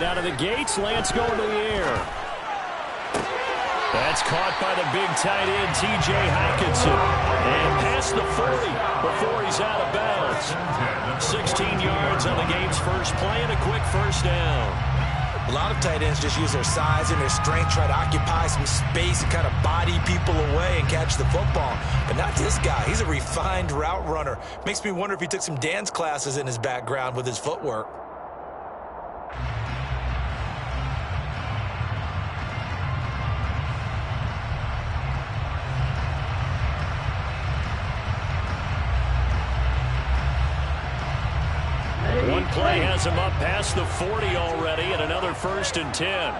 Right out of the gates, Lance going to the air. That's caught by the big tight end, T.J. Hockenson. And past the 40 before he's out of bounds. 16 yards on the game's first play and a quick first down. A lot of tight ends just use their size and their strength, try to occupy some space and kind of body people away and catch the football. But not this guy. He's a refined route runner. Makes me wonder if he took some dance classes in his background with his footwork. One play has him up past the 40 already, and another 1st and 10.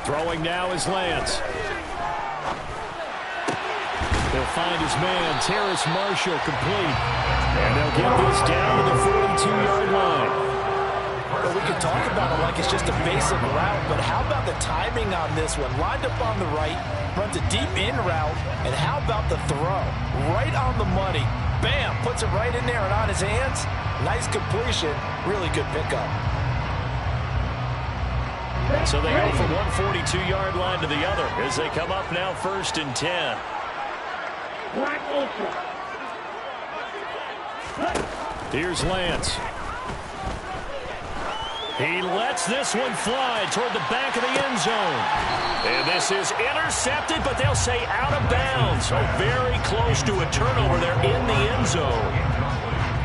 Throwing now is Lance. He'll find his man, Terrace Marshall, complete. And they'll get this down to the 42-yard line. Well, we can talk about it like it's just a basic route, but how about the timing on this one? Lined up on the right, runs a deep in route, and how about the throw? Right on the money. Bam, puts it right in there and on his hands. Nice completion, really good pickup. So they go from one 42-yard line to the other as they come up now 1st and 10. Here's Lance. He lets this one fly toward the back of the end zone. And this is intercepted, but they'll say out of bounds. So very close to a turnover. They're in the end zone.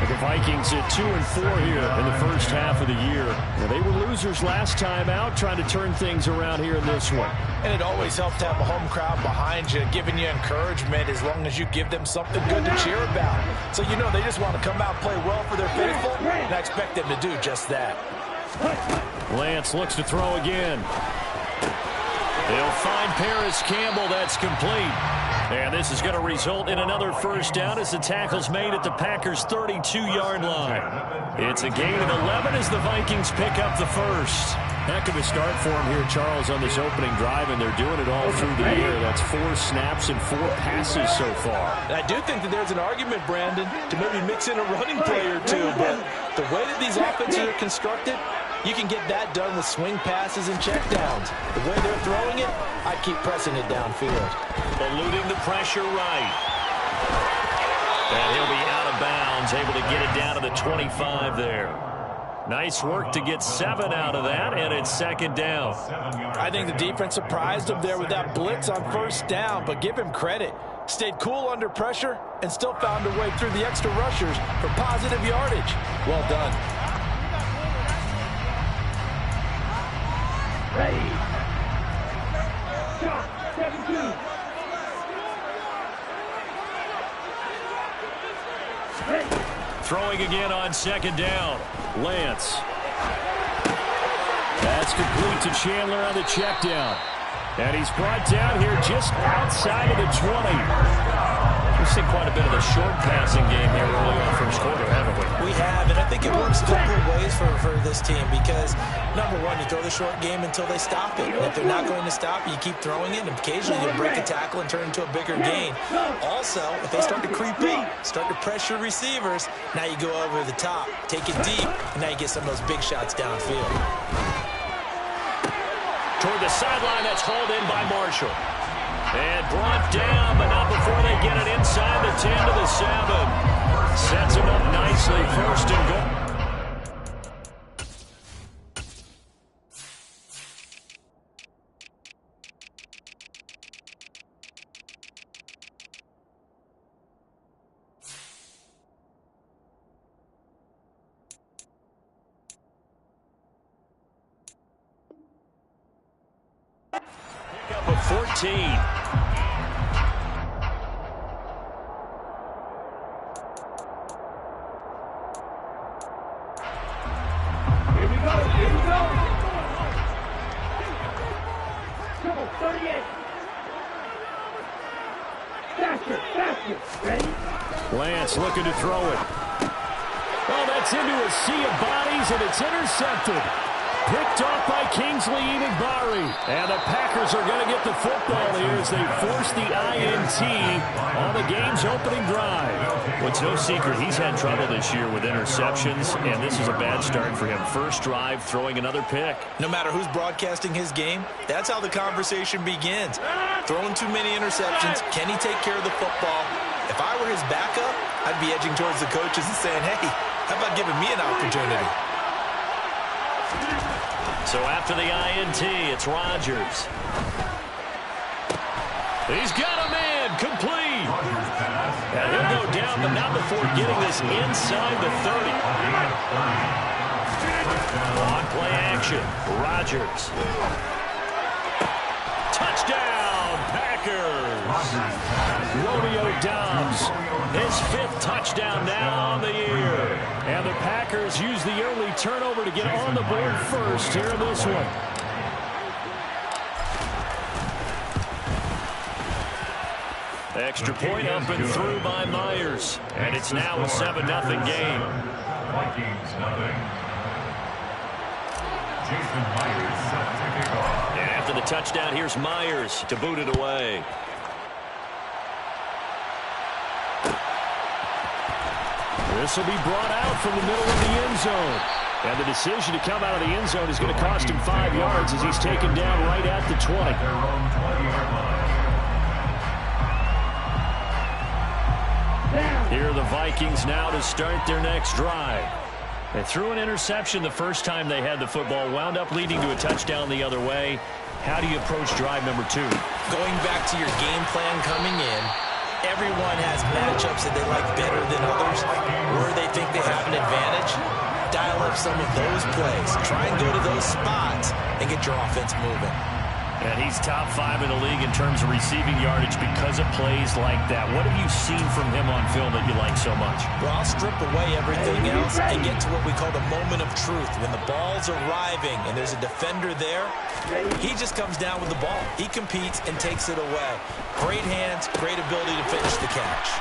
The Vikings at 2-4 here in the first half of the year. Now, they were losers last time out, trying to turn things around here in this one. And it always helps to have a home crowd behind you, giving you encouragement as long as you give them something good to cheer about. So you know they just want to come out and play well for their faithful, and I expect them to do just that. Lance looks to throw again. He'll find Paris Campbell. That's complete. And this is going to result in another first down as the tackle's made at the Packers' 32-yard line. It's a gain of 11 as the Vikings pick up the first. Heck of a start for him here, Charles, on this opening drive, and they're doing it all through the air. That's 4 snaps and 4 passes so far. And I do think that there's an argument, Brandon, to maybe mix in a running play or two, but the way that these offenses are constructed, you can get that done with swing passes and checkdowns. The way they're throwing it, I'd keep pressing it downfield. Eluding the pressure right. And he'll be out of bounds, able to get it down to the 25 there. Nice work to get 7 out of that, and it's 2nd down. I think the defense surprised him there with that blitz on 1st down, but give him credit. Stayed cool under pressure and still found a way through the extra rushers for positive yardage. Well done. Ready. Shot, 17. Ready. Throwing again on 2nd down. Lance. That's complete to Chandler on the check down. And he's brought down here just outside of the 20. We've seen quite a bit of the short passing game here early on first quarter, haven't we? We have, and I think it works different ways for this team because, number one, you throw the short game until they stop it. And if they're not going to stop it, you keep throwing it, and occasionally you'll break a tackle and turn into a bigger gain. Also, if they start to creep up, start to pressure receivers, now you go over the top, take it deep, and now you get some of those big shots downfield. Toward the sideline, that's hauled in by Marshall. And brought down, but not before they get it inside the 10 to the 7. Sets him up nicely, 1st and goal. Pick up a 14. Lance looking to throw it. Oh, that's into a sea of bodies, and it's intercepted. Picked off by Kingsley Enagbari. And the Packers are going to get the football here as they force the INT on the game's opening drive. Well, it's no secret he's had trouble this year with interceptions, and this is a bad start for him. First drive, throwing another pick. No matter who's broadcasting his game, that's how the conversation begins. Throwing too many interceptions, can he take care of the football? If I were his backup, I'd be edging towards the coaches and saying, hey, how about giving me an opportunity? So after the INT, it's Rodgers. He's got him in, complete. And he'll go down, but not before getting this inside the 30. On play action, Rodgers. Touchdown, Packers. Romeo Doubs, his 5th touchdown now on the year. And the Packers use the early turnover to get on the board first here in this one. Extra point up and through by Myers. And it's now a 7-0 game. Vikings nothing. Jason Myers set to kick off. And after the touchdown, here's Myers to boot it away. This will be brought out from the middle of the end zone. And the decision to come out of the end zone is going to cost him 5 yards as he's taken down right at the 20. Their own 20-yard line. Here are the Vikings now to start their next drive. They threw an interception the first time they had the football, wound up leading to a touchdown the other way. How do you approach drive number 2? Going back to your game plan coming in, everyone has matchups that they like better than others, where they think they have an advantage. Dial up some of those plays. Try and go to those spots and get your offense moving. And he's top 5 in the league in terms of receiving yardage because of plays like that. What have you seen from him on film that you like so much? Well, I'll strip away everything else and get to what we call the moment of truth. When the ball's arriving and there's a defender there, he just comes down with the ball. He competes and takes it away. Great hands, great ability to finish the catch.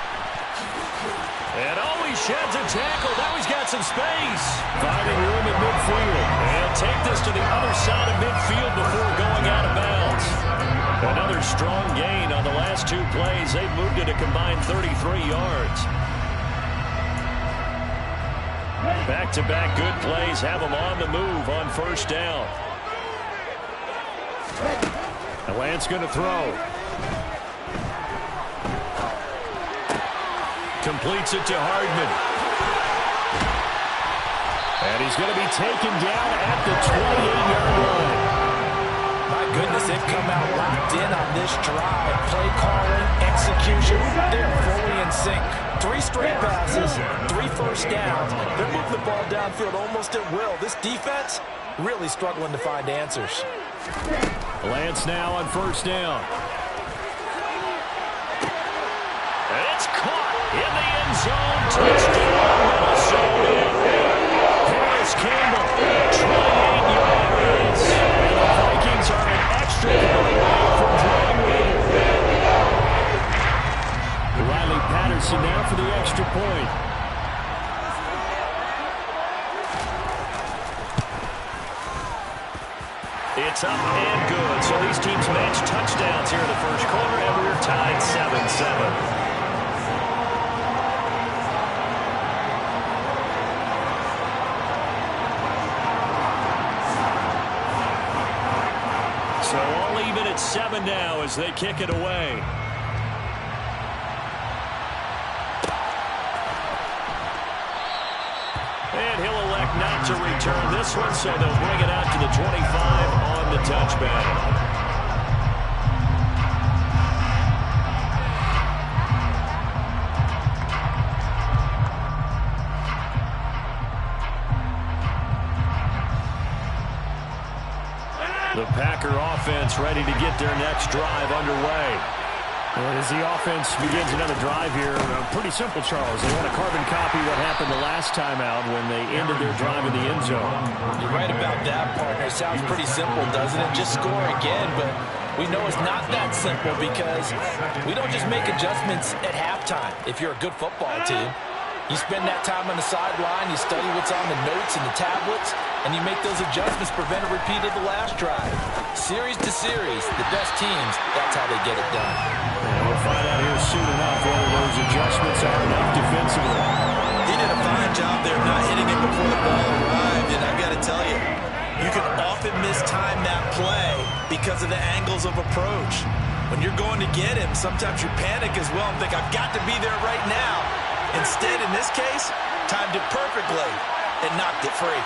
And always sheds a tackle. Now he's got some space. Finding room at midfield. And take this to the other side of midfield before going out of bounds. Another strong gain on the last 2 plays. They've moved it a combined 33 yards. Back-to-back good plays have them on the move on first down. And Lance going to throw. Completes it to Hardman. And he's going to be taken down at the 28-yard line. My goodness, they've come out locked in on this drive. Play calling, execution, they're fully in sync. 3 straight passes, 3 first downs. They're moving the ball downfield almost at will. This defense really struggling to find answers. Lance now on first down. And it's caught in the end zone. Touchdown, Minnesota. Paris Campbell, 28 yards. And the Vikings are an extra point away from drawing lead. Riley Patterson now for the extra point. It's up and good. So these teams match touchdowns here in the first quarter, and we're tied 7-7. So all even at 7 now as they kick it away. And he'll elect not to return this one, so they'll bring it out to the 25 on the touchback. The Packer offense ready to get their next drive underway. And as the offense begins another drive here, pretty simple, Charles. They want to carbon copy what happened the last time out when they ended their drive in the end zone. You're right about that, partner. It sounds pretty simple, doesn't it? Just score again, but we know it's not that simple because we don't just make adjustments at halftime if you're a good football team. You spend that time on the sideline, you study what's on the notes and the tablets, and you make those adjustments, prevent a repeat of the last drive. Series to series, the best teams, that's how they get it done. And we'll find out here soon enough whether those adjustments are enough defensively. He did a fine job there of not hitting him before the ball arrived, and I've got to tell you, you can often mistime that play because of the angles of approach. When you're going to get him, sometimes you panic as well and think, I've got to be there right now. Instead, in this case, timed it perfectly and knocked it free.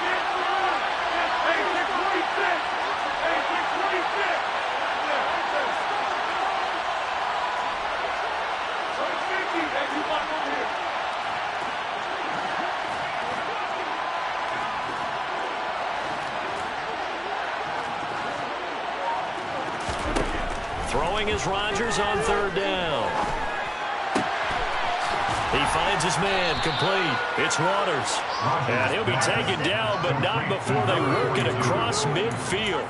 Throwing is Rodgers on third down. He finds his man, complete. It's Waters. And he'll be taken down, but not before they work it across midfield.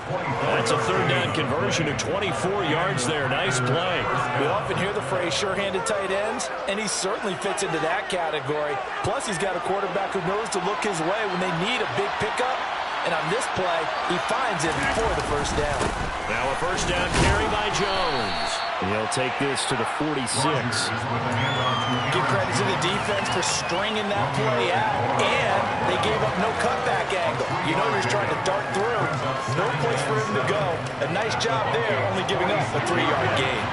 That's a third down conversion of 24 yards there. Nice play. We often hear the phrase sure-handed tight ends, and he certainly fits into that category. Plus, he's got a quarterback who knows to look his way when they need a big pickup. And on this play, he finds him for the first down. Now a first down carry by Jones. And he'll take this to the 46. Give credit to the defense for stringing that play out. And they gave up no cutback angle. You know he's trying to dart through. No place for him to go. A nice job there, only giving up a 3-yard gain.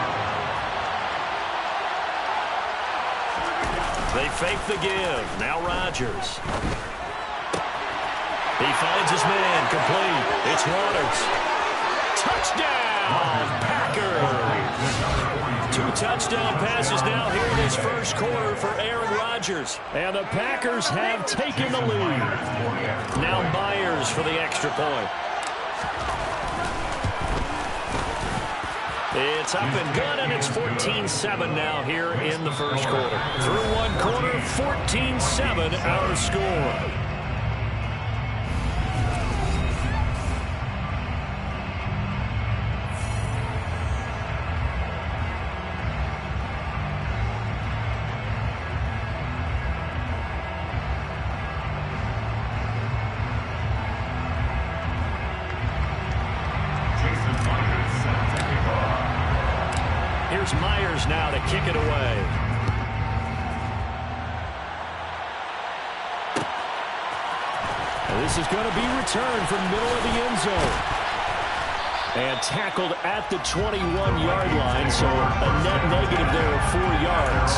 They fake the give. Now Rodgers. He finds his man, complete. It's Waters. Touchdown, Packers. 2 touchdown passes now here in this first quarter for Aaron Rodgers. And the Packers have taken the lead. Now Myers for the extra point. It's up and good, and it's 14-7 now here in the first quarter. Through one quarter, 14-7 our score. Here's Myers now to kick it away. And this is going to be returned from the middle of the end zone. And tackled at the 21-yard line, so a net negative there of 4 yards.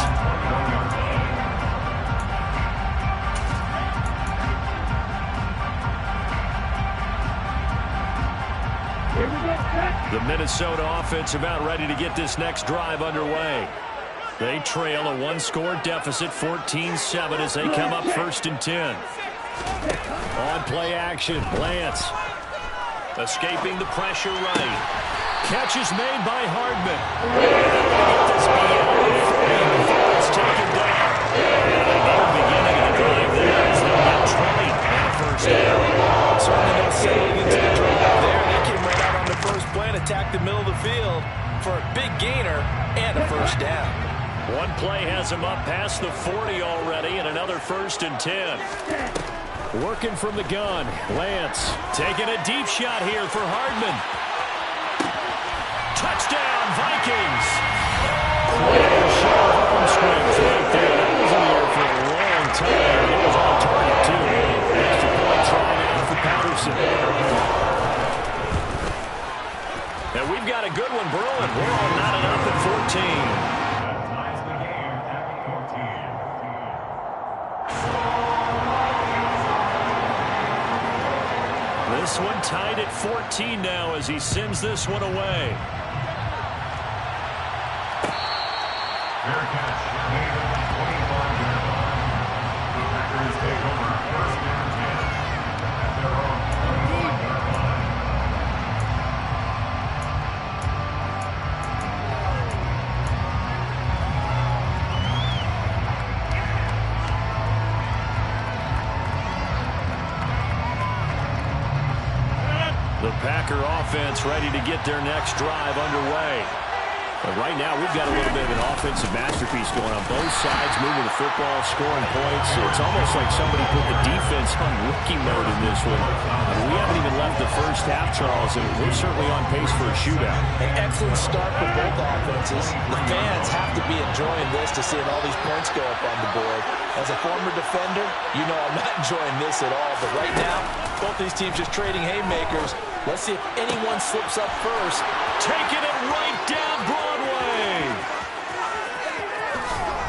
The Minnesota offense about ready to get this next drive underway. They trail a 1-score deficit, 14-7, as they come up 1st and 10. On play action, Lance escaping the pressure right. Catch is made by Hardman. It's taken down. Another beginning of the drive there as they get 20 and a first down. Certainly not settling into the drive there. They came right out on the first play and attacked the middle of the field for a big gainer and a first down. One play has him up past the 40 already, and another 1st and 10. Working from the gun, Lance taking a deep shot here for Hardman. Touchdown, Vikings! Show of arm strength right there. That was in the air for a long time. It was on target, too. Extra point try now for Patterson. And we've got a good one brewing. We're on not enough at 14. This one tied at 14 now as he sends this one away. Fair catch. Made at the 25-yard line. The Packers take over 1st and 10 at their own 25-yard line. The Packer offense ready to get their next drive underway. But right now, we've got a little bit of an offensive masterpiece going on both sides, moving the football, scoring points. It's almost like somebody put the defense on rookie mode in this one. We haven't even left the first half, Charles, and we're certainly on pace for a shootout. An excellent start for both offenses. The fans have to be enjoying this to seeing all these points go up on the board. As a former defender, you know I'm not enjoying this at all. But right now, both these teams just trading haymakers. Let's see if anyone slips up first. Taking it right down Broadway.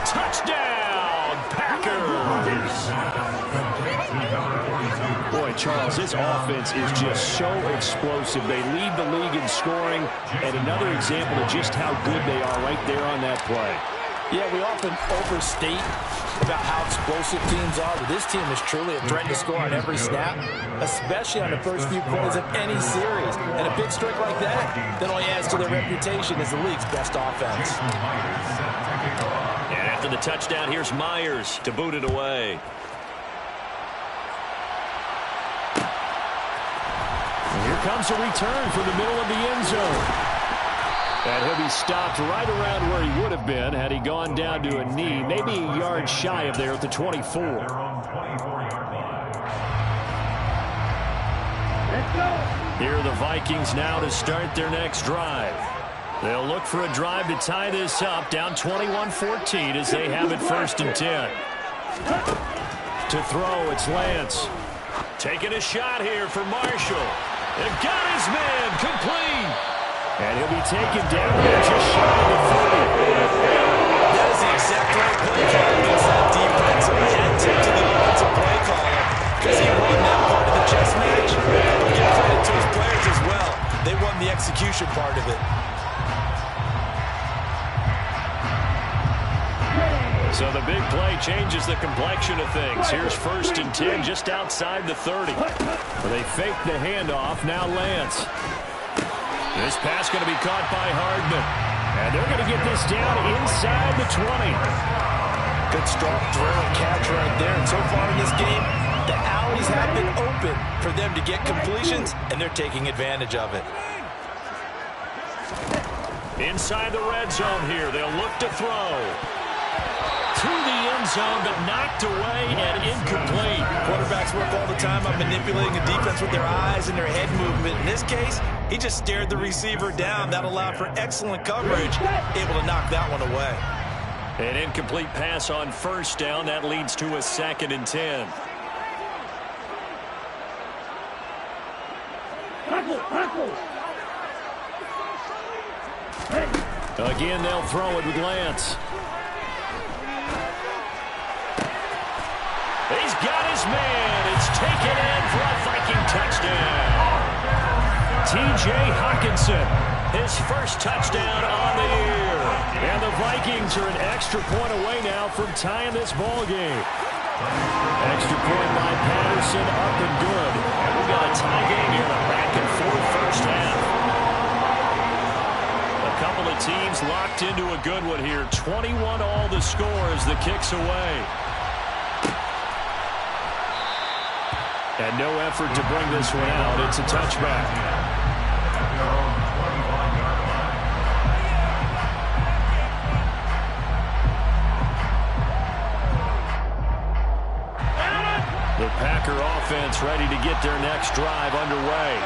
Touchdown, Packers. Boy, Charles, this offense is just so explosive. They lead the league in scoring, and another example of just how good they are right there on that play. Yeah, we often overstate about how explosive teams are, but this team is truly a threat to score on every snap, especially on the first few plays of any series. And a big streak like that only adds to their reputation as the league's best offense. And after the touchdown, here's Myers to boot it away. And here comes a return from the middle of the end zone. And he'll be stopped right around where he would have been had he gone down to a knee, maybe a yard shy of there at the 24. Here are the Vikings now to start their next drive. They'll look for a drive to tie this up, down 21-14 as they have it 1st and 10. To throw, it's Lance. Taking a shot here for Marshall. And got his man complete. And he'll be taken down here just shy of the 30. That is the exact right play call against that defense. So head tip to the offensive play caller because he won that part of the chess match. But give credit to his players as well. They won the execution part of it. So the big play changes the complexion of things. Here's 1st and 10 just outside the 30. They fake the handoff. Now Lance. This pass going to be caught by Hardman. And they're going to get this down inside the 20. Good strong throw and catch right there. And so far in this game, the alleys have been open for them to get completions, and they're taking advantage of it. Inside the red zone here. They'll look to throw. To the end zone, but knocked away and incomplete. Quarterbacks work all the time on manipulating a defense with their eyes and their head movement. In this case, he just stared the receiver down. That allowed for excellent coverage, able to knock that one away. An incomplete pass on 1st down. That leads to a 2nd and 10. Again, they'll throw it with Lance. He's got his man. It's taken in for a Viking touchdown. T.J. Hawkinson, his 1st touchdown on the year. And the Vikings are an extra point away now from tying this ball game. Extra point by Patterson, up and good. And we've got a tie game here, a back-and-forth first half. A couple of teams locked into a good one here. 21 all the score as the kick's away. And no effort to bring this one out. It's a touchback. The Packer offense ready to get their next drive underway.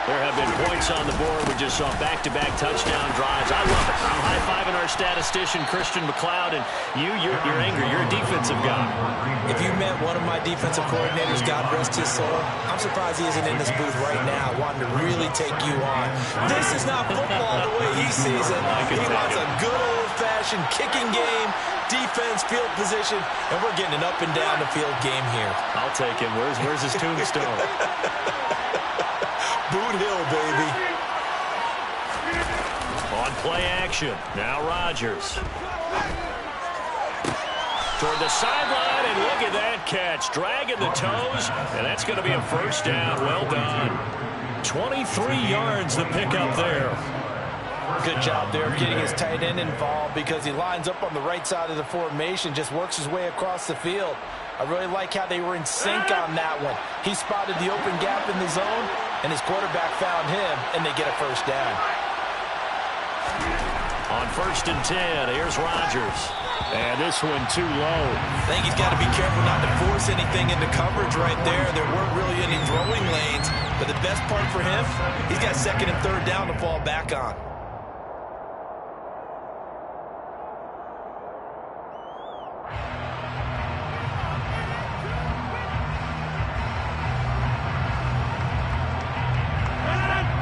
There have been points on the board. We just saw back-to-back touchdown drives. I love it. I'm high-fiving our statistician, Christian McLeod, and you're angry. You're a defensive guy. If you met one of my defensive coordinators, God rest his soul, I'm surprised he isn't in this booth right now wanting to really take you on. This is not football the way he sees it. He wants a good old-fashioned kicking game, defense, field position, and we're getting an up-and-down-the-field game here. I'll take him. Where's his tombstone? Boot Hill, baby. On play action. Now Rodgers. Toward the sideline, and look at that catch. Dragging the toes, and that's going to be a 1st down. Well done. 23 yards the pickup there. Good job there of getting his tight end involved because he lines up on the right side of the formation, just works his way across the field. I really like how they were in sync on that one. He spotted the open gap in the zone, and his quarterback found him, and they get a 1st down. On 1st and 10, here's Rodgers. And this one too low. I think he's got to be careful not to force anything into coverage right there. There weren't really any throwing lanes. But the best part for him, he's got 2nd and 3rd down to fall back on.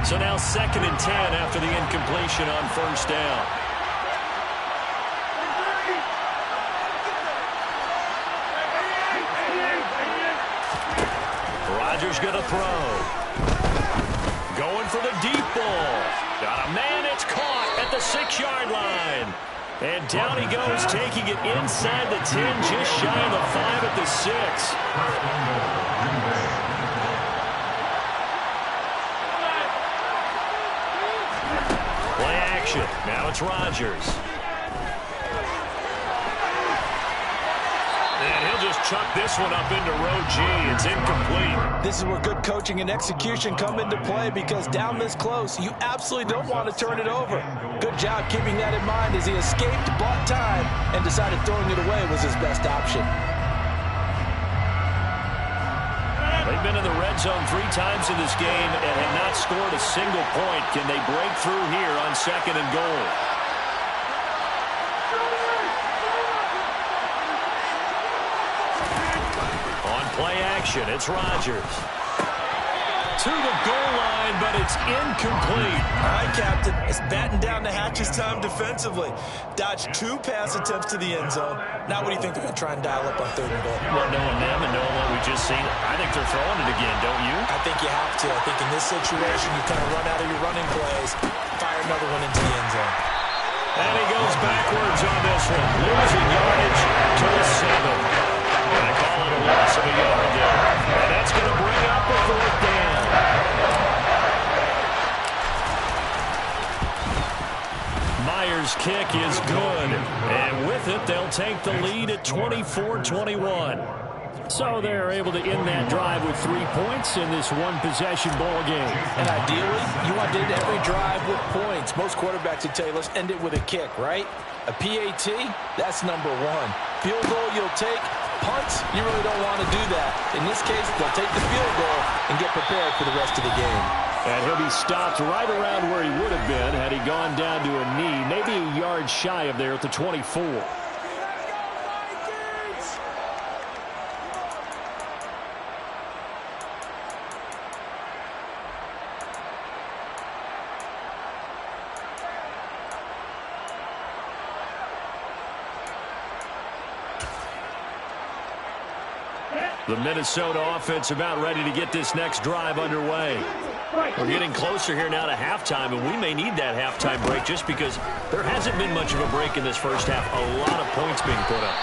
So now 2nd and 10 after the incompletion on 1st down. Rodgers going to throw. Going for the deep ball. Got a man, it's caught at the 6-yard line. And down he goes, taking it inside the 10, just shy of the 5 at the 6. Now it's Rodgers. And he'll just chuck this one up into row G. It's incomplete. This is where good coaching and execution come into play, because down this close, you absolutely don't want to turn it over. Good job keeping that in mind as he escaped, bought time, and decided throwing it away was his best option. They've been in the red zone 3 times in this game and have not scored a single point. Can they break through here on 2nd and goal? On play action, it's Rodgers. To the goal line, but it's incomplete. All right, Captain. It's batten down the hatches time defensively. Dodged 2 pass attempts to the end zone. Now what do you think they're going to try and dial up on 3rd and goal? Well, knowing them and knowing what we just seen, I think they're throwing it again, don't you? I think you have to. I think in this situation, you kind of run out of your running plays, fire another one into the end zone. And he goes backwards on this one, losing yardage to the 7. And I call it a loss of a yard there. And that's going to bring up a 4th down. Myers' kick is good. And with it, they'll take the lead at 24-21. So they're able to end that drive with 3 points in this one-possession ball game. And ideally, you want to end every drive with points. Most quarterbacks would tell you, let's end it with a kick, right? A PAT, that's number 1. Field goal you'll take. Punts, you really don't want to do that. In this case, they'll take the field goal and get prepared for the rest of the game. And he'll be stopped right around where he would have been had he gone down to a knee, maybe a yard shy of there at the 24. The Minnesota offense about ready to get this next drive underway. We're getting closer here now to halftime, and we may need that halftime break just because there hasn't been much of a break in this first half. A lot of points being put up.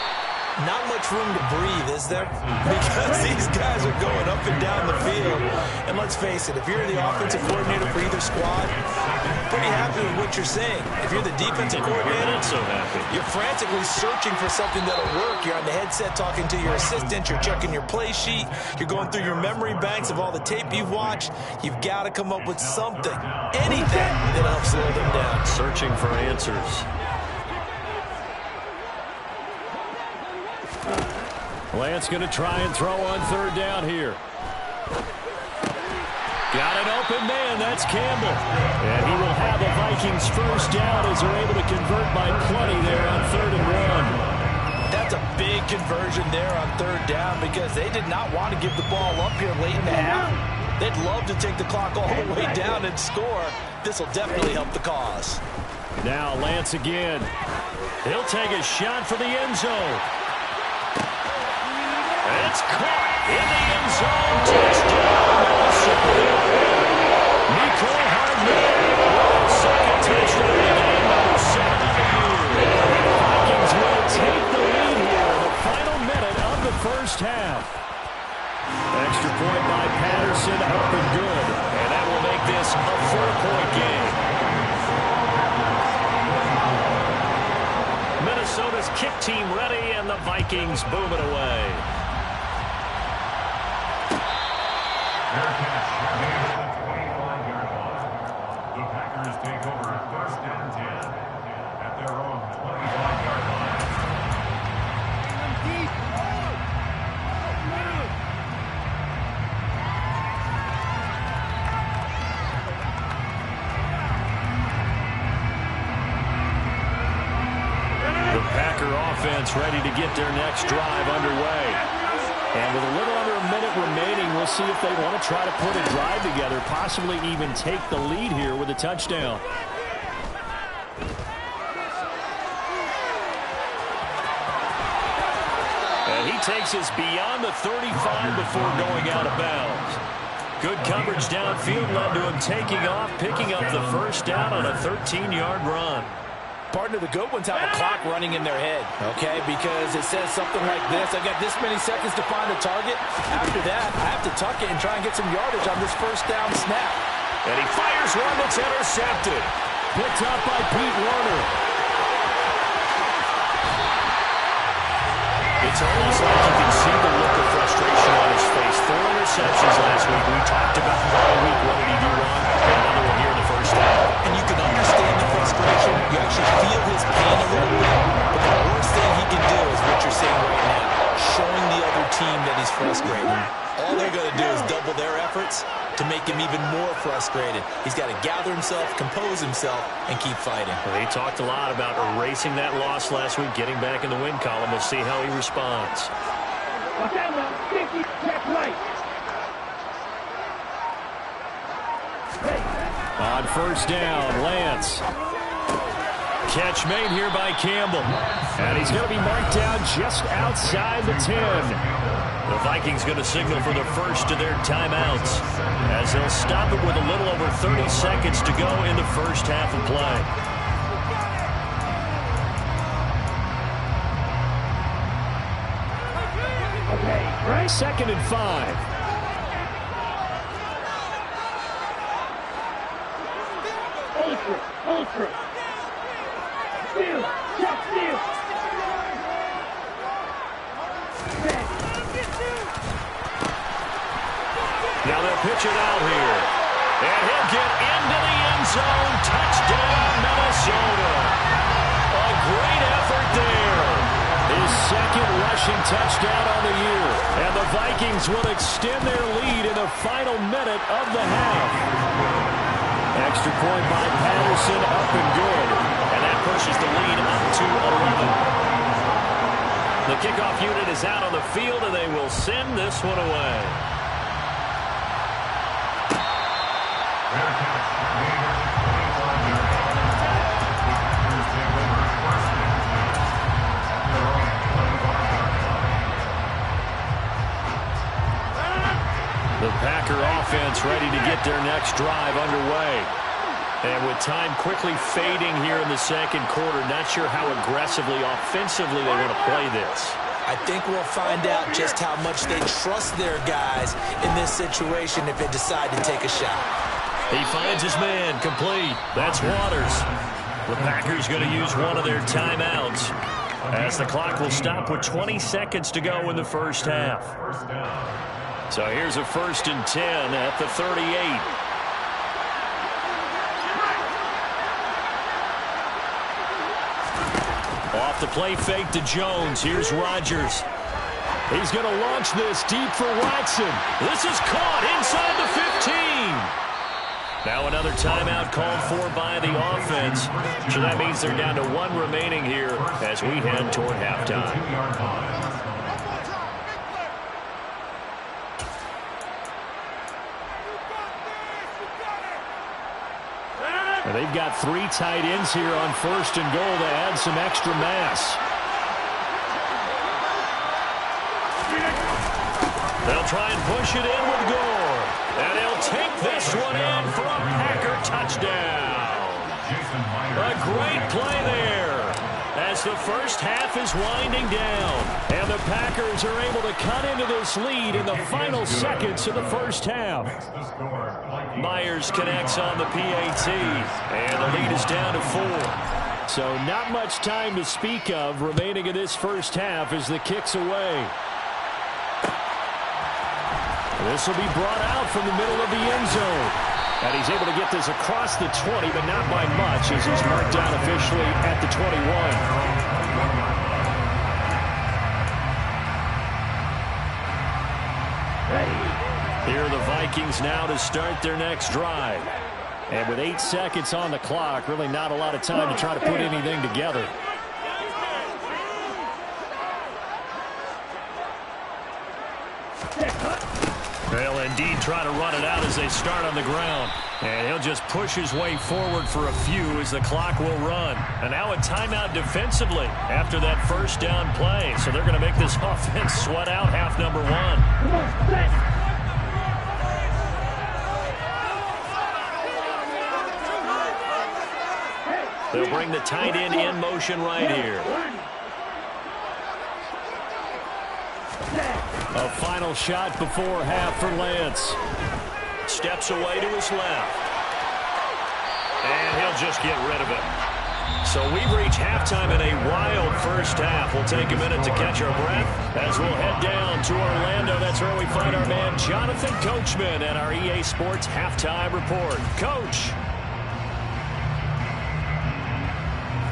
Not much room to breathe, is there? Because these guys are going up and down the field. And let's face it, if you're the offensive coordinator for either squad, pretty happy with what you're saying. If you're the defensive coordinator, not so happy. You're frantically searching for something that'll work. You're on the headset talking to your assistant. You're checking your play sheet. You're going through your memory banks of all the tape you've watched. You've got to come up with something, anything that helps slow them down. Searching for answers. Lance going to try and throw on 3rd down here. Got an open man. That's Campbell. And he will have the Vikings first down as they're able to convert by plenty there on 3rd and 1. That's a big conversion there on 3rd down because they did not want to give the ball up here late in the half. They'd love to take the clock all the way down and score. This will definitely help the cause. Now Lance again. He'll take a shot for the end zone. It's caught in the end zone. Touchdown, Minnesota. Nicole Hardman, 2nd touchdown of the game, number 7 of the year. Vikings will take the lead here in the final minute of the first half. Extra point by Patterson, up and good. And that will make this a 4-point game. Minnesota's kick team ready, and the Vikings boom it away. Fair catch. Made at the 25-yard line. The Packers take over 1st and 10. their own 25-yard line. The Packer offense ready to get their next drive underway. And with a little under a minute remaining, we'll see if they want to try to put a drive together, possibly even take the lead here with a touchdown. And he takes us beyond the 35 before going out of bounds. Good coverage downfield led to him taking off, picking up the first down on a 13-yard run. Partner, the good ones have a clock running in their head, okay? Because it says something like this. I've got this many seconds to find a target. After that, I have to tuck it and try and get some yardage on this first down snap. And he fires one that's intercepted. Picked up by Pete Warner. It's almost like you can see the look of frustration on his face. 4 interceptions last week. We talked about the whole week. What did he do wrong? And another one here in the first half. And you can understand the frustration. You actually feel his pain a little bit. But the worst thing he can do is what you're seeing right now, showing the other team that he's frustrated. All they're going to do is double their efforts to make him even more frustrated. He's got to gather himself, compose himself, and keep fighting. Well, he talked a lot about erasing that loss last week, getting back in the win column. We'll see how he responds. On first down, Lance. Catch made here by Campbell. And he's going to be marked down just outside the 10. The Vikings going to signal for the first of their timeouts as they'll stop it with a little over 30 seconds to go in the first half of play. Okay, right. 2nd and 5. Ultra. Steal. Check steal. Now they'll pitch it out here. And he'll get into the end zone. Touchdown, Minnesota. A great effort there. His 2nd rushing touchdown on the year. And the Vikings will extend their lead in the final minute of the half. Extra point by Patterson, up and good. And that pushes the lead up to 11. The kickoff unit is out on the field, and they will send this one away. The Packer offense ready to get their next drive underway. And with time quickly fading here in the second quarter, not sure how aggressively, offensively they want to play this. I think we'll find out just how much they trust their guys in this situation if they decide to take a shot. He finds his man, complete. That's Waters. The Packers going to use one of their timeouts as the clock will stop with 20 seconds to go in the first half. So here's a 1st and 10 at the 38. Off the play fake to Jones. Here's Rodgers. He's going to launch this deep for Watson. This is caught inside the 15. Now another timeout called for by the offense. So that means they're down to 1 remaining here as we head toward halftime. They've got 3 tight ends here on 1st and goal to add some extra mass. They'll try and push it in with Gore. And he'll take this one in for a Packer touchdown. A great play there as the first half is winding down. And the Packers are able to cut into this lead in the final seconds of the first half. Myers connects on the PAT, and the lead is down to 4. So not much time to speak of remaining in this first half as the kick's away. This will be brought out from the middle of the end zone. And he's able to get this across the 20, but not by much, as he's marked down officially at the 21. Here are the Vikings now to start their next drive. And with 8 seconds on the clock, really not a lot of time to try to put anything together. They'll indeed try to run it out as they start on the ground. And he'll just push his way forward for a few as the clock will run. And now a timeout defensively after that first down play. So they're going to make this offense sweat out half number one. They'll bring the tight end in motion right here. A final shot before half for Lance. Steps away to his left. And he'll just get rid of it. So we've reached halftime in a wild first half. We'll take a minute to catch our breath as we'll head down to Orlando. That's where we find our man Jonathan Coachman and our EA Sports Halftime Report. Coach.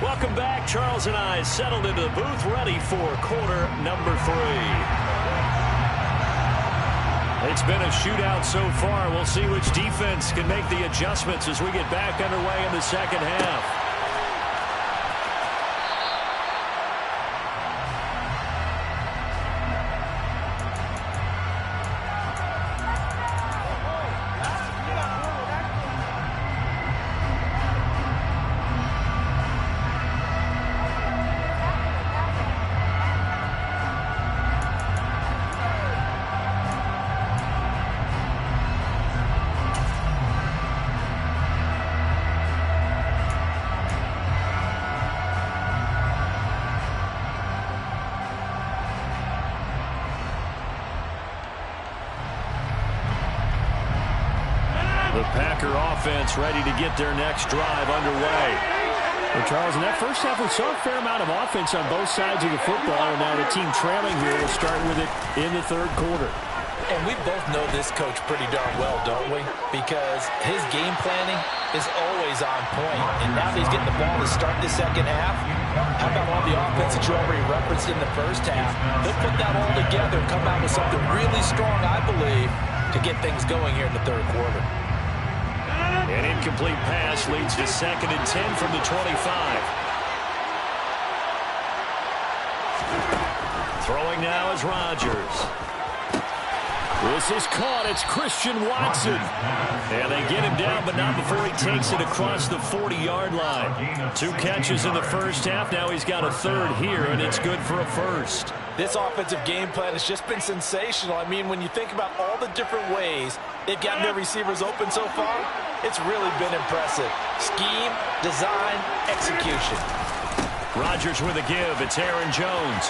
Welcome back. Charles and I settled into the booth ready for quarter number 3. It's been a shootout so far. We'll see which defense can make the adjustments as we get back underway in the second half. Offense ready to get their next drive underway. Well, Charles, in that first half, we saw a fair amount of offense on both sides of the football, and now the team trailing here will start with it in the third quarter. And we both know this coach pretty darn well, don't we? Because his game planning is always on point. And now that he's getting the ball to start the second half, how about all the offense that you already referenced in the first half? He'll put that all together and come out with something really strong, I believe, to get things going here in the third quarter. An incomplete pass leads to 2nd and 10 from the 25. Throwing now is Rodgers. This is caught. It's Christian Watson. And they get him down, but not before he takes it across the 40-yard line. 2 catches in the first half. Now he's got a third here, and it's good for a first. This offensive game plan has just been sensational. I mean, when you think about all the different ways they've gotten their receivers open so far, it's really been impressive. Scheme, design, execution. Rodgers with a give. It's Aaron Jones.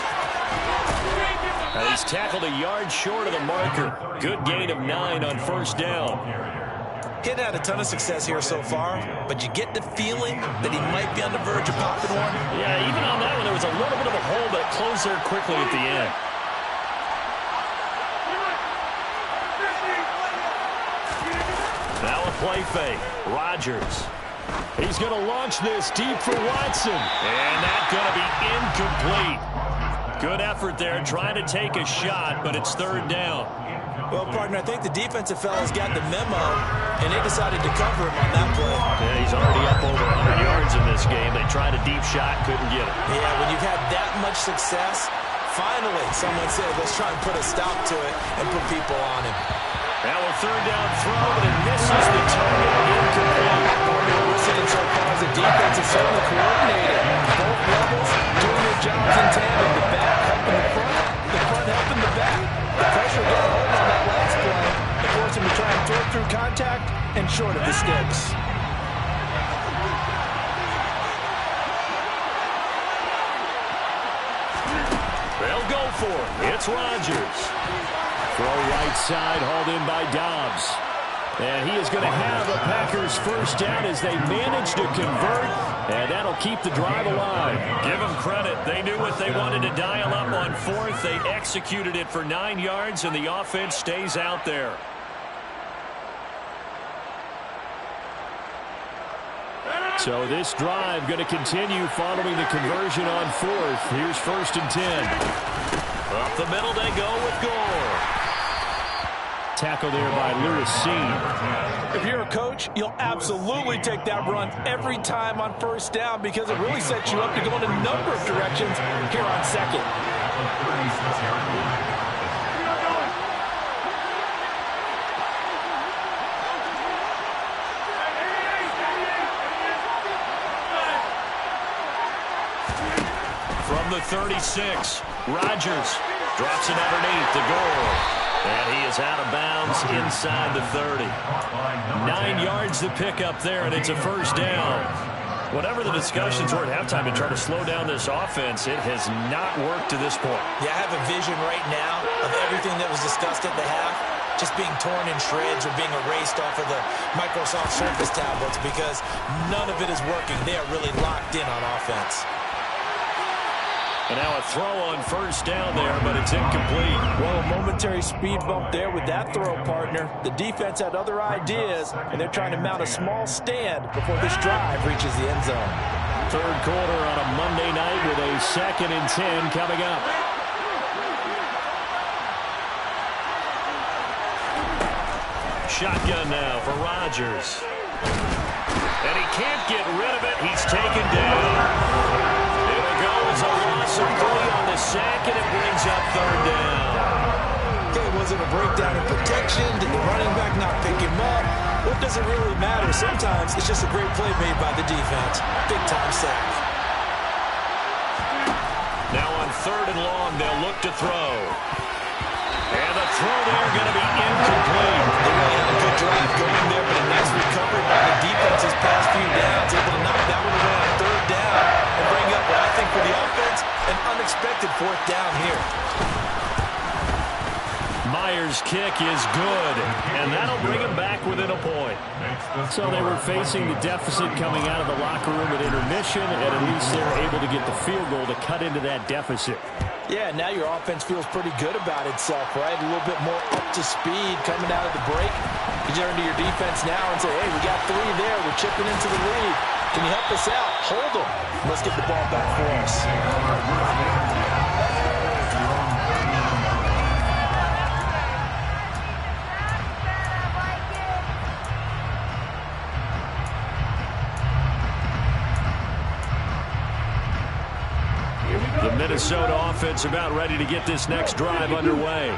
And he's tackled a yard short of the marker. Good gain of 9 on first down. He hadn't had a ton of success here so far, but you get the feeling that he might be on the verge of popping one. Yeah, even on that one, there was a little bit of a hole, but it closed there quickly at the end. Now a play fake. Rodgers. He's going to launch this deep for Watson. And that's going to be incomplete. Good effort there, trying to take a shot, but it's third down. Well, partner, I think the defensive fellas got the memo, and they decided to cover him on that play. Yeah, he's already up over 100 yards in this game. They tried a deep shot, couldn't get it. Yeah, when you've had that much success, finally someone said, let's try and put a stop to it and put people on him. Now a third down throw, but it misses the target. Incomplete. What we're seeing so far is the defense is certainly coordinated. Both levels doing their jobs in tandem. The back helping the front helping the back. The pressure got hold on that last play. It forced him to try and throw through contact and short of the sticks. They'll go for it. It's Rodgers. Throw right side, hauled in by Dobbs. And he is going to have a Packers first down as they manage to convert, and that'll keep the drive alive. Give them credit. They knew what they wanted to dial up on fourth. They executed it for 9 yards, and the offense stays out there. So this drive going to continue following the conversion on fourth. Here's 1st and 10. Up the middle they go with Gore. Tackle there by Lewis Seen. If you're a coach, you'll absolutely take that run every time on 1st down because it really sets you up to go in a number of directions here on 2nd. From the 36, Rodgers drops it underneath to Gore. And he is out of bounds inside the 30. 9 yards to pick up there, and it's a 1st down. Whatever the discussions were at halftime to try to slow down this offense, it has not worked to this point. Yeah, I have a vision right now of everything that was discussed at the half just being torn in shreds or being erased off of the Microsoft Surface tablets because none of it is working. They are really locked in on offense. And now a throw on 1st down there, but it's incomplete. Well, a momentary speed bump there with that throw, partner. The defense had other ideas, and they're trying to mount a small stand before this drive reaches the end zone. 3rd quarter on a Monday night with a 2nd and 10 coming up. Shotgun now for Rodgers. And he can't get rid of it. He's taken down. It'll go as a loss of 3 on the sack, and it brings up 3rd down. Okay, was it a breakdown in protection? Did the running back not pick him up? What does it really matter? Sometimes it's just a great play made by the defense. Big-time sack. Now on 3rd and long, they'll look to throw. And the throw there going to be incomplete. They really had a good drive going there, but a nice recovery by the defense's past few downs. Able to knock that one away on 3rd down and bring up what I think for the offense, an unexpected 4th down here. Myers' kick is good, and that'll bring him back within a point. So they were facing the deficit coming out of the locker room at intermission, and at least they were able to get the field goal to cut into that deficit. Yeah, now your offense feels pretty good about itself, right? A little bit more up to speed coming out of the break. You turn to your defense now and say, hey, we got 3 there. We're chipping into the lead. Can you help us out? Hold them. Let's get the ball back for us. The Minnesota offense about ready to get this next drive underway.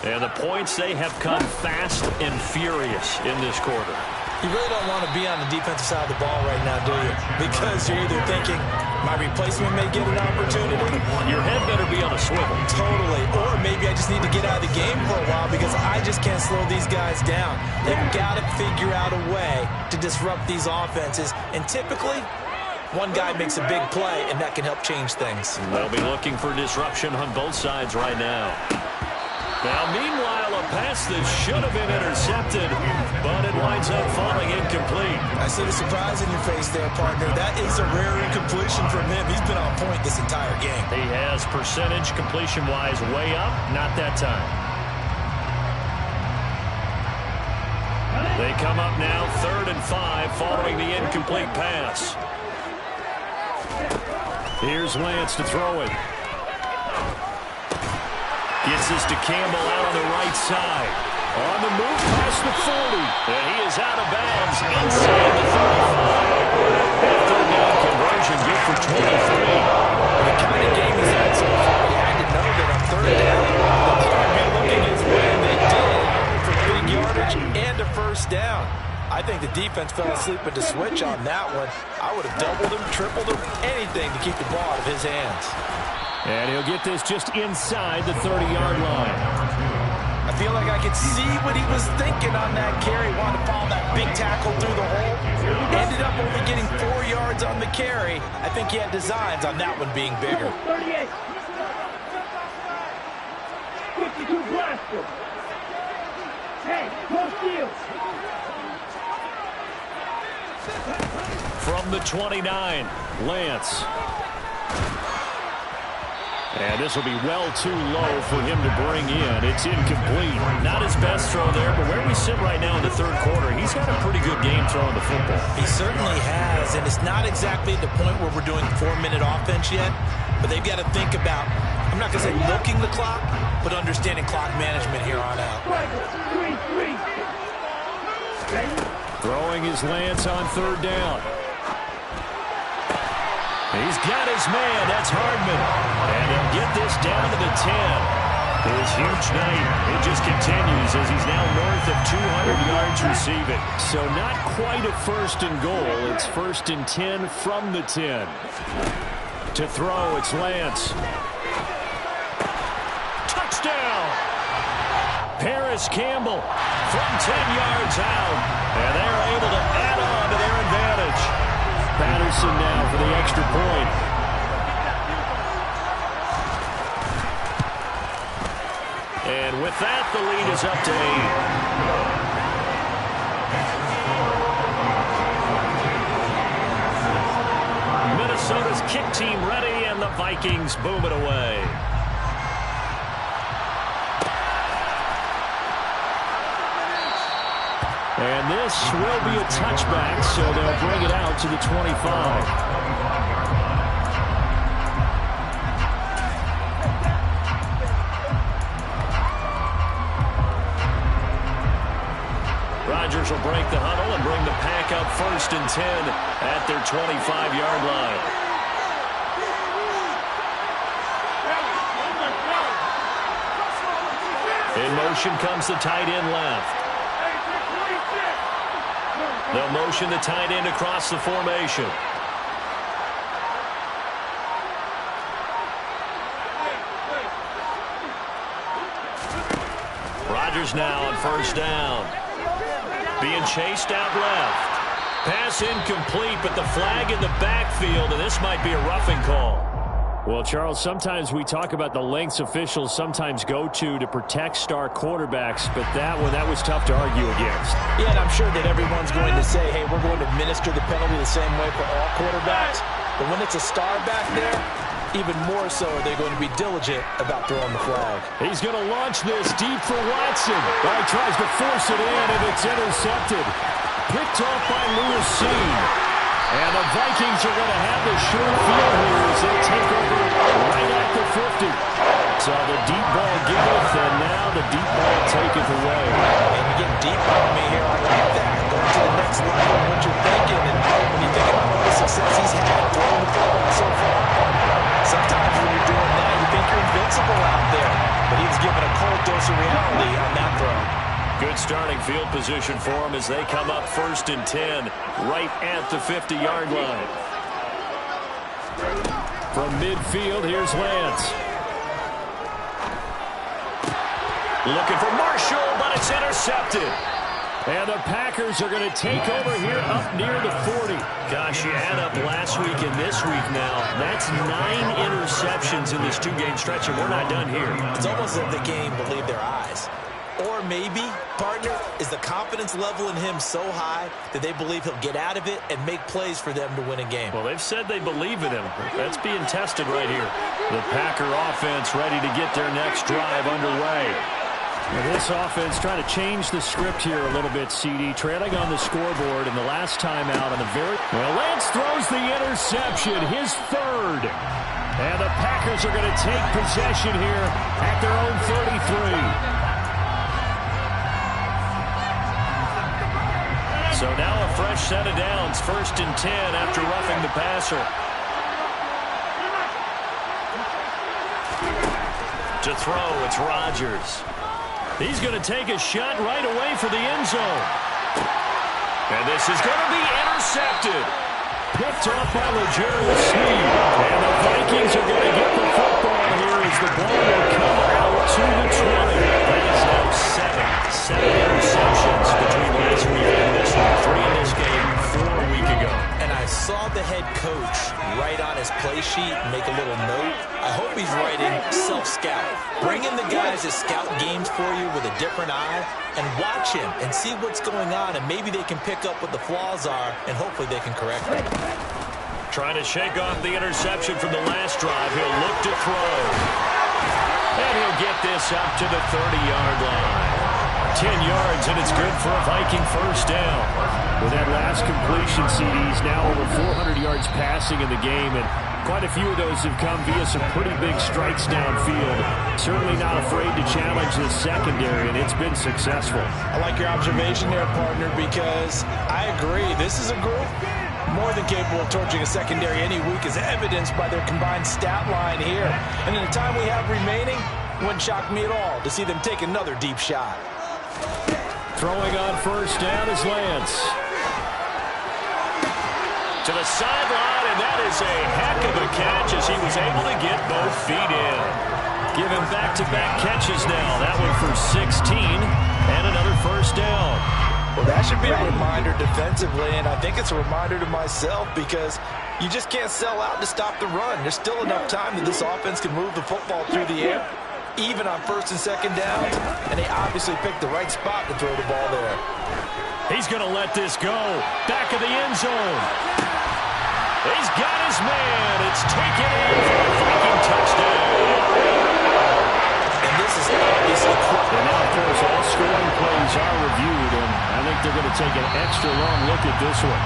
And the points, they have come fast and furious in this quarter. You really don't want to be on the defensive side of the ball right now, do you? Because you're either thinking, my replacement may get an opportunity. Your head better be on a swivel. Totally. Or maybe I just need to get out of the game for a while because I just can't slow these guys down. They've got to figure out a way to disrupt these offenses. And typically, one guy makes a big play, and that can help change things. They'll be looking for disruption on both sides right now. Now, meanwhile, a pass that should have been intercepted, but it winds up falling incomplete. I see the surprise in your face there, partner. That is a rare incompletion from him. He's been on point this entire game. He has percentage completion-wise way up, not that time. They come up now 3rd and 5 following the incomplete pass. Here's Lance to throw it. Gets this to Campbell out on the right side. On the move past the 40. And he is out of bounds inside the 35. That 3rd down conversion good for 23. The kind of game he's had so far, you had to know that on 3rd down, the ball would be looking his way, and they did for big yardage and a 1st down. I think the defense fell asleep with the switch on that one. I would have doubled him, tripled him, anything to keep the ball out of his hands. And he'll get this just inside the 30-yard line. I feel like I could see what he was thinking on that carry. Wanted to follow that big tackle through the hole. Ended up only getting 4 yards on the carry. I think he had designs on that one being bigger. 38. 52 blaster. Hey, close deal. From the 29, Lance. And this will be well too low for him to bring in. It's incomplete. Not his best throw there, but where we sit right now in the third quarter, he's got a pretty good game throwing the football. He certainly has, and it's not exactly at the point where we're doing 4-minute offense yet, but they've got to think about, I'm not going to say milking the clock, but understanding clock management here on out. Throwing his Lance on third down. He's got his man. That's Hardman. And he'll get this down to the 10. His huge night, it just continues as he's now north of 200 yards receiving. So not quite a first and goal. It's first and 10 from the 10. To throw, it's Lance. Touchdown! Paris Campbell from 10 yards out. And they're able to add on to their advantage. Patterson now for the extra point. And with that, the lead is up to 8. Minnesota's kick team ready, and the Vikings boom it away. And this will be a touchback, so they'll bring it out to the 25. Rodgers will break the huddle and bring the pack up first and 10 at their 25-yard line. In motion comes the tight end left. They'll motion the tight end across the formation. Rodgers now on first down. Being chased out left. Pass incomplete, but the flag in the backfield, and this might be a roughing call. Well, Charles, sometimes we talk about the lengths officials sometimes go to protect star quarterbacks, but that was tough to argue against. Yeah, and I'm sure that everyone's going to say, hey, we're going to administer the penalty the same way for all quarterbacks. But when it's a star back there, even more so are they going to be diligent about throwing the flag. He's going to launch this deep for Watson. He tries to force it in, and it's intercepted. Picked off by Lewis Seen. And the Vikings are going to have the short field here as they take over right at the 50. So the deep ball giveth, and now the deep ball taketh away. And you get deep on me here. I like that. Going to the next level of what you're thinking. And when you think about all the success he's had throwing the football so far, sometimes when you're doing that, you think you're invincible out there. But he was given a cold dose of reality on that throw. Good starting field position for them as they come up first and 10 right at the 50-yard line. From midfield, here's Lance. Looking for Marshall, but it's intercepted. And the Packers are going to take over here up near the 40. Gosh, you add up last week and this week now. That's 9 interceptions in this two-game stretch, and we're not done here. It's almost like they can't even believe their eyes. Or maybe, partner, is the confidence level in him so high that they believe he'll get out of it and make plays for them to win a game. Well, they've said they believe in him. That's being tested right here. The Packer offense ready to get their next drive underway. And this offense trying to change the script here a little bit, CD. Trailing on the scoreboard, and the last time out on the very... Well, Lance throws the interception, his third. And the Packers are going to take possession here at their own 33. So now a fresh set of downs, first and 10 after roughing the passer. To throw, it's Rodgers. He's going to take a shot right away for the end zone. And this is going to be intercepted. Picked off by L'Jarius Sneed. And the Vikings are going to get the football here as the ball will come out to the 20. That is now 7 interceptions between last week and this week. 3 in this game, 4 a week ago. And I saw the head coach write on his play sheet, make a little note. I hope he's writing self-scout. Bring in the guys that scout games for you with a different eye and watch him and see what's going on, and maybe they can pick up what the flaws are, and hopefully they can correct them. Trying to shake off the interception from the last drive. He'll look to throw. And he'll get this up to the 30-yard line. 10 yards, and it's good for a Viking first down. With that last completion, CD's now over 400 yards passing in the game, and quite a few of those have come via some pretty big strikes downfield. Certainly not afraid to challenge this secondary, and it's been successful. I like your observation there, partner, because I agree. This is a group more than capable of torching a secondary any week, as evidenced by their combined stat line here. And in the time we have remaining, wouldn't shock me at all to see them take another deep shot. Throwing on first down is Lance. To the sideline, and that is a heck of a catch as he was able to get both feet in. Give him back-to-back catches now. That one for 16 and another first down. Well, that should be a reminder defensively, and I think it's a reminder to myself because you just can't sell out to stop the run. There's still enough time that this offense can move the football through the air, even on first and second downs, and they obviously picked the right spot to throw the ball there. He's going to let this go. Back of the end zone. He's got his man. It's taken in for a Viking touchdown. And this is obviously quick. And now, of course, all scoring plays are reviewed, and I think they're going to take an extra long look at this one.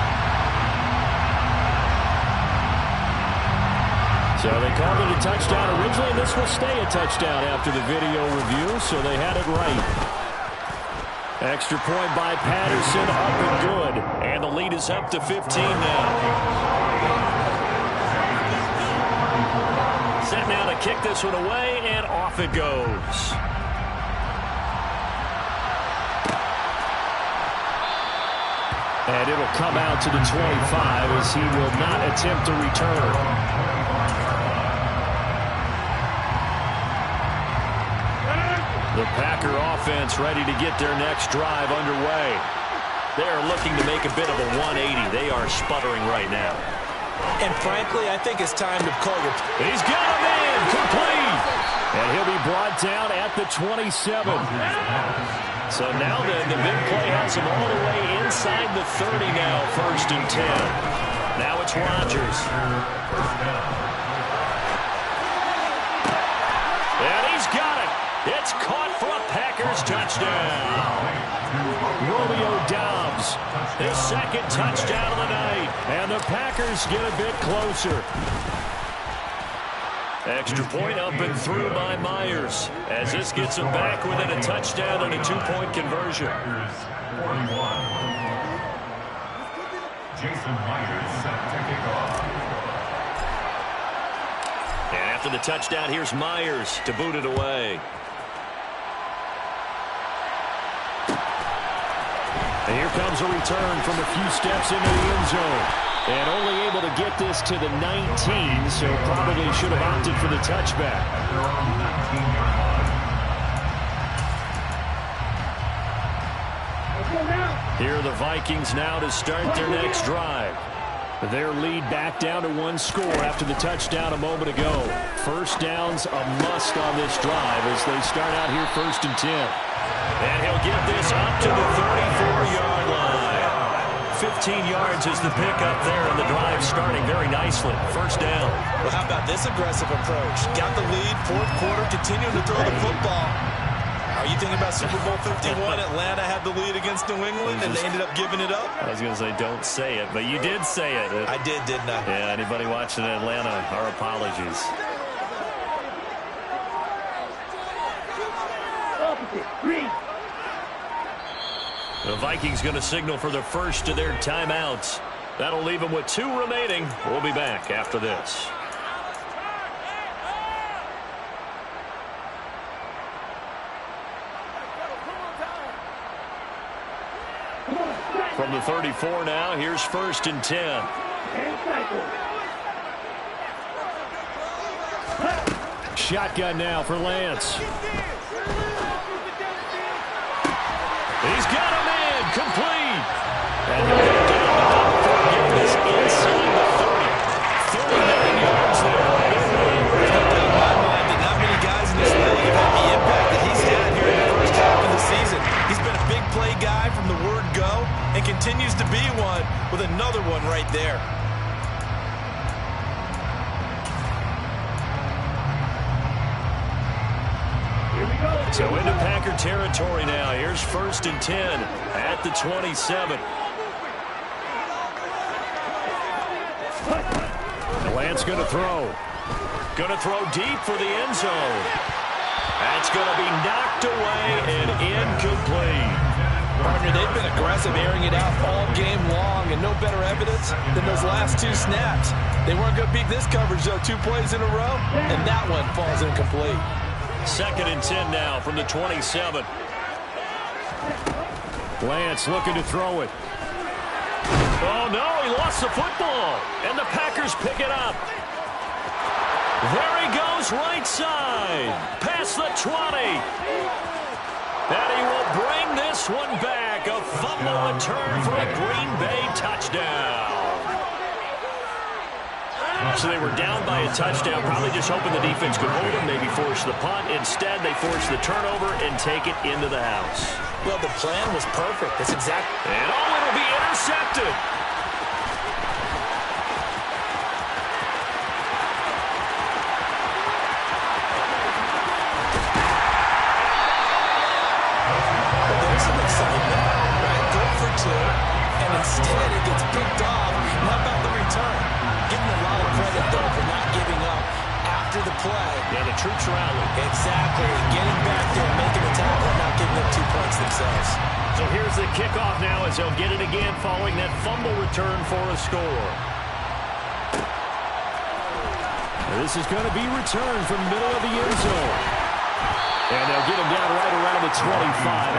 So they called it a touchdown originally, and this will stay a touchdown after the video review, so they had it right. Extra point by Patterson, up and good. And the lead is up to 15 now. Set now to kick this one away, and off it goes. And it'll come out to the 25 as he will not attempt to return. The Packer offense ready to get their next drive underway. They're looking to make a bit of a 180. They are sputtering right now. And frankly, I think it's time to call your... He's got a man complete. And he'll be brought down at the 27. So now the big play has him all the way inside the 30 now, first and 10. Now it's Rodgers. And he's got it. It's caught for a Packers touchdown. Romeo Doubs, His second touchdown of the night. and the Packers get a bit closer. Extra point up and through by Myers as this gets him back within a touchdown and a two-point conversion. 41. Jason Myers set to kick off. And after the touchdown, here's Myers to boot it away. And here comes a return from a few steps into the end zone. And only able to get this to the 19, so probably should have opted for the touchback. Here are the Vikings now to start their next drive. Their lead back down to one score after the touchdown a moment ago. First down's a must on this drive as they start out here first and 10. And he'll get this up to the 34-yard line. 15 yards is the pickup there, and the drive starting very nicely. First down. Well, how about this aggressive approach? Got the lead, fourth quarter, continuing to throw the football. Are you thinking about Super Bowl 51? Atlanta had the lead against New England, and they ended up giving it up? I was going to say don't say it, but you did say it. I did, didn't I? Yeah, anybody watching Atlanta, our apologies. The Vikings going to signal for the first of their timeouts. That'll leave them with 2 remaining. We'll be back after this. From the 34 now, here's first and 10. Shotgun now for Lance. He's got a man complete. And he'll get down for forgiveness inside the 30. 39 yards there. There's no doubt in my mind that not many guys in this league have had the impact that he's had here in the first half of the season. He's been a big play guy from the word go and continues to be one with another one right there. So into Packer territory now. Here's 1st and 10 at the 27. Lance going to throw. Going to throw deep for the end zone. That's going to be knocked away and incomplete. Partner, they've been aggressive, airing it out all game long, and no better evidence than those last 2 snaps. They weren't going to beat this coverage, though, 2 plays in a row, and that one falls incomplete. 2nd and 10 now from the 27. Lance looking to throw it. Oh, no, he lost the football, and the Packers pick it up. There he goes, right side, past the 20. And he will bring this one back. A fumble return for a Green Bay touchdown. So they were down by a touchdown, probably just hoping the defense could hold them, maybe force the punt. Instead, they force the turnover and take it into the house. Well, the plan was perfect. That's exactly. And it'll be intercepted. There's some excitement, right? Go for 2, and instead it gets picked off. How about the return? Give them a lot of credit, though, for not giving up after the play. Yeah, the troops rallied. Exactly. Getting back there, making a tackle, and not giving up 2 points themselves. So here's the kickoff now as they'll get it again following that fumble return for a score. This is going to be returned from the middle of the end zone. And they'll get him down right around the 25,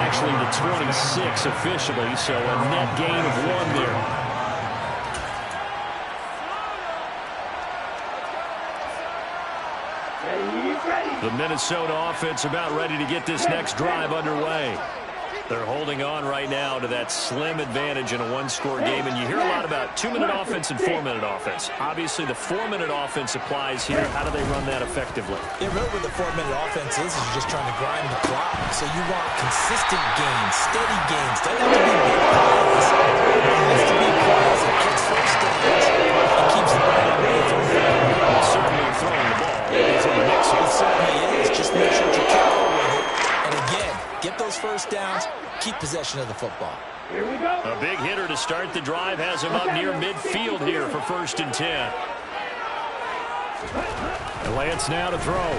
actually the 26 officially, so a net gain of 1 there. The Minnesota offense about ready to get this next drive underway. They're holding on right now to that slim advantage in a 1-score game. And you hear a lot about 2-minute offense and 4-minute offense. Obviously, the 4-minute offense applies here. How do they run that effectively? Yeah, really what the 4-minute offense is you're just trying to grind the clock. So you want consistent gains, steady gains. Doesn't have to be big plays. It has to be plays that gets first downs and keeps the ball away from them. Certainly throwing the ball is in the mix here. It certainly is. Just make sure you're careful with it. And again, get those first downs, keep possession of the football. Here we go. A big hitter to start the drive has him up near midfield here for 1st and 10. And Lance now to throw.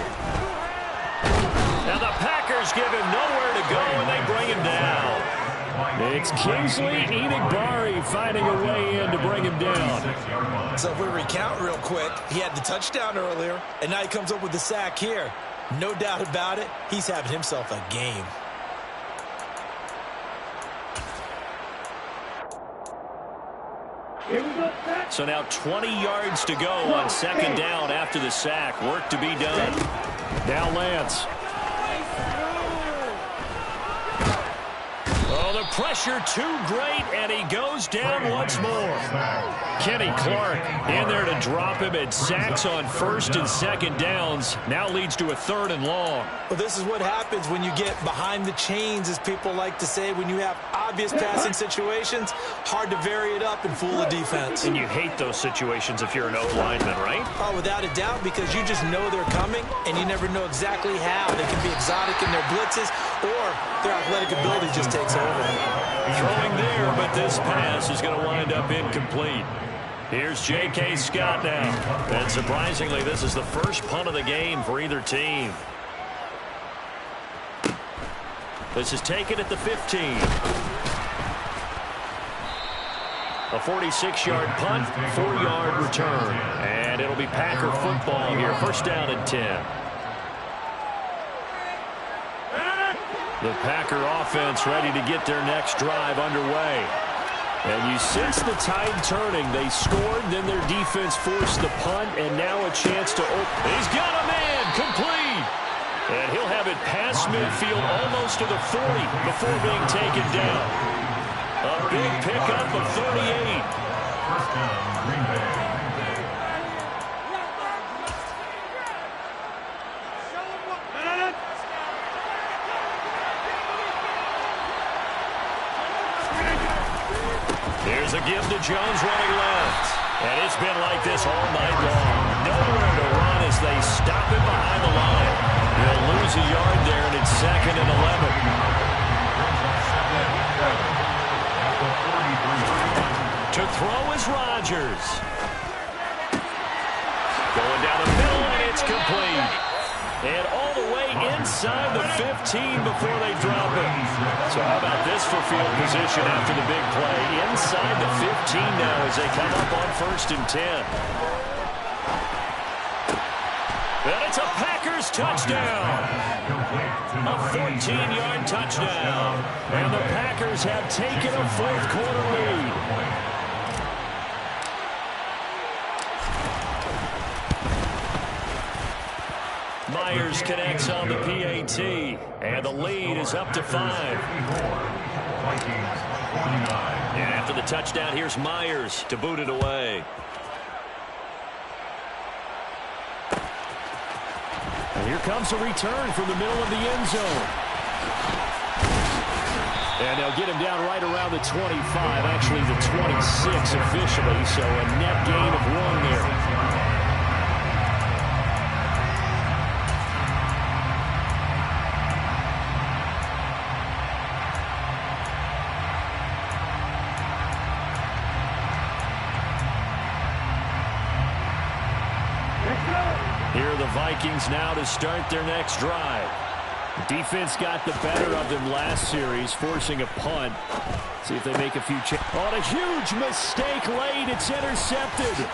Now the Packers give him nowhere to go, and they bring him down. It's Kingsley Enagbari finding a way in to bring him down. So if we recount real quick, he had the touchdown earlier, and now he comes up with the sack here. No doubt about it, he's having himself a game. Here we go. So now 20 yards to go on 2nd down after the sack. Work to be done. Now Lance. Oh, the pressure too great, and he goes down once more. Kenny Clark in there to drop him, and sacks on 1st and 2nd downs. Now leads to a 3rd and long. Well, this is what happens when you get behind the chains, as people like to say. When you have obvious passing situations, hard to vary it up and fool the defense. And you hate those situations if you're an O-lineman, right? Oh, without a doubt, because you just know they're coming, and you never know exactly how. They can be exotic in their blitzes, or their athletic ability just takes over. Throwing there, but this pass is going to wind up incomplete. Here's J.K. Scott now. And surprisingly, this is the first punt of the game for either team. This is taken at the 15. A 46-yard punt, 4-yard return. And it'll be Packer football here. 1st down and 10. The Packer offense ready to get their next drive underway. And you sense the tide turning. They scored, then their defense forced the punt, and now a chance to open. He's got a man, complete. And he'll have it past midfield almost to the 40 before being taken down. A big pickup of 38. 1st down, Green Bay. Here's a give to Jones running left. And it's been like this all night long. Nowhere to run as they stop him behind the line. He'll lose lose a yard there, and it's 2nd and 11. To throw is Rodgers. Going down the middle, and it's complete. And all the way inside the 15 before they drop it. So how about this for field position after the big play? Inside the 15 now as they come up on 1st and 10. And it's a Packers touchdown. A 14-yard touchdown. And the Packers have taken a 4th quarter lead. Myers connects on the PAT, and the lead is up to 5. And after the touchdown, here's Myers to boot it away. And here comes a return from the middle of the end zone. And they'll get him down right around the 25, actually the 26 officially, so a net gain of 1 there. Here are the Vikings now to start their next drive. Defense got the better of them last series, forcing a punt. See if they make a few changes. On a huge mistake late, it's intercepted.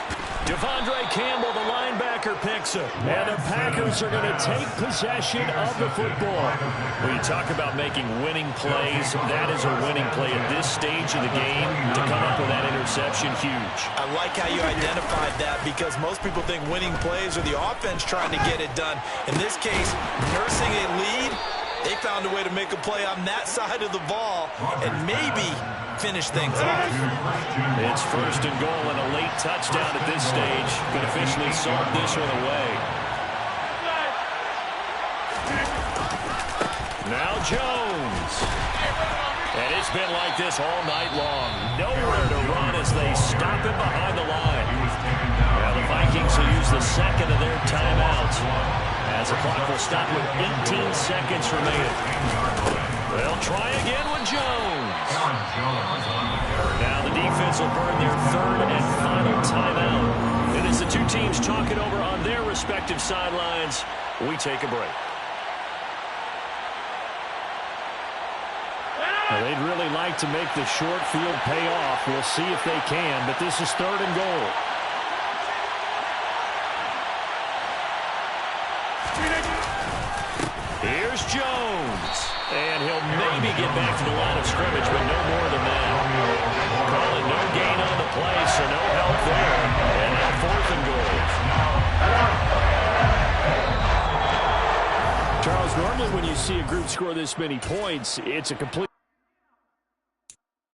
Devondre Campbell, the linebacker, picks it. And the Packers are going to take possession of the football. When you talk about making winning plays, that is a winning play at this stage of the game. To come up with that interception, huge. I like how you identified that because most people think winning plays are the offense trying to get it done. In this case, nursing a lead, they found a way to make a play on that side of the ball and maybe finish things off. It's 1st and goal and a late touchdown at this stage. Could officially salt this one away. Now Jones. And it's been like this all night long. Nowhere to run as they stop him behind the line. Now the Vikings will use the 2nd of their timeouts, as the clock will stop with 18 seconds remaining. They'll try again with Jones. Now the defense will burn their 3rd and final timeout. And as the two teams talk it over on their respective sidelines, we take a break. Well, they'd really like to make the short field pay off. We'll see if they can, but this is 3rd and goal. Here's Jones. And he'll maybe get back to the line of scrimmage, but no more than that. Call it no gain on the play, so no help there. And now 4th and goal. Charles, normally when you see a group score this many points, it's a complete